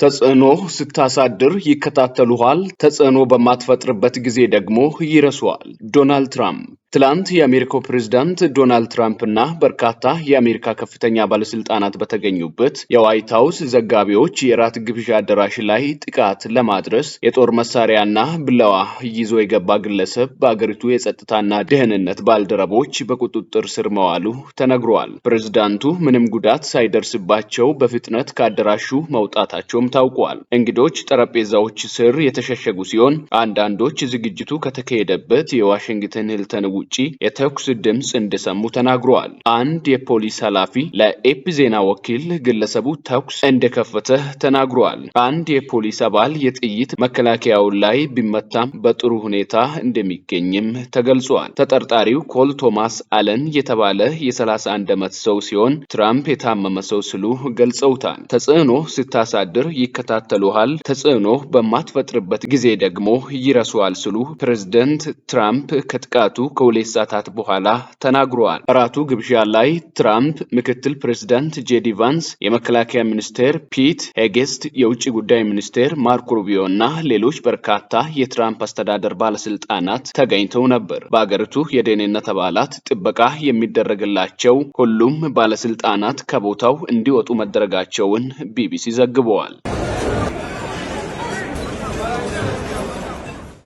ተጽዕኖ ስታሳድር ይከታተሉሃል፣ ተጽዕኖ በማትፈጥርበት ጊዜ ደግሞ ይረሱሃል። ዶናልድ ትራምፕ ትላንት የአሜሪካው ፕሬዝዳንት ዶናልድ ትራምፕ እና በርካታ የአሜሪካ ከፍተኛ ባለስልጣናት በተገኙበት የዋይት ሃውስ ዘጋቢዎች የራት ግብዣ አዳራሽ ላይ ጥቃት ለማድረስ የጦር መሳሪያና ብለዋ ይዞ የገባ ግለሰብ በአገሪቱ የጸጥታና ደህንነት ባልደረቦች በቁጥጥር ስር መዋሉ ተነግሯል። ፕሬዝዳንቱ ምንም ጉዳት ሳይደርስባቸው በፍጥነት ከአዳራሹ መውጣታቸውም ታውቋል። እንግዶች ጠረጴዛዎች ስር የተሸሸጉ ሲሆን አንዳንዶች ዝግጅቱ ከተካሄደበት የዋሽንግተን ሂልተን ውጪ የተኩስ ድምጽ እንደሰሙ ተናግረዋል። አንድ የፖሊስ ኃላፊ ለኤፒ ዜና ወኪል ግለሰቡ ተኩስ እንደከፈተ ተናግረዋል። አንድ የፖሊስ አባል የጥይት መከላከያው ላይ ቢመታም በጥሩ ሁኔታ እንደሚገኝም ተገልጿል። ተጠርጣሪው ኮል ቶማስ አለን የተባለ የ31 ዓመት ሰው ሲሆን ትራምፕ የታመመ ሰው ሲሉ ገልጸውታል። ተጽዕኖ ስታሳድር ይከታተሉሃል፣ ተጽዕኖ በማትፈጥርበት ጊዜ ደግሞ ይረሱሃል ሲሉ ፕሬዝዳንት ትራምፕ ከጥቃቱ ከሁለት ሰዓታት በኋላ ተናግረዋል። እራቱ ግብዣ ላይ ትራምፕ ምክትል ፕሬዝዳንት ጄዲ ቫንስ፣ የመከላከያ ሚኒስቴር ፒት ሄጌስት፣ የውጭ ጉዳይ ሚኒስቴር ማርኮ ሩቢዮ እና ሌሎች በርካታ የትራምፕ አስተዳደር ባለስልጣናት ተገኝተው ነበር። በአገሪቱ የደህንነት አባላት ጥበቃ የሚደረግላቸው ሁሉም ባለስልጣናት ከቦታው እንዲወጡ መደረጋቸውን ቢቢሲ ዘግበዋል።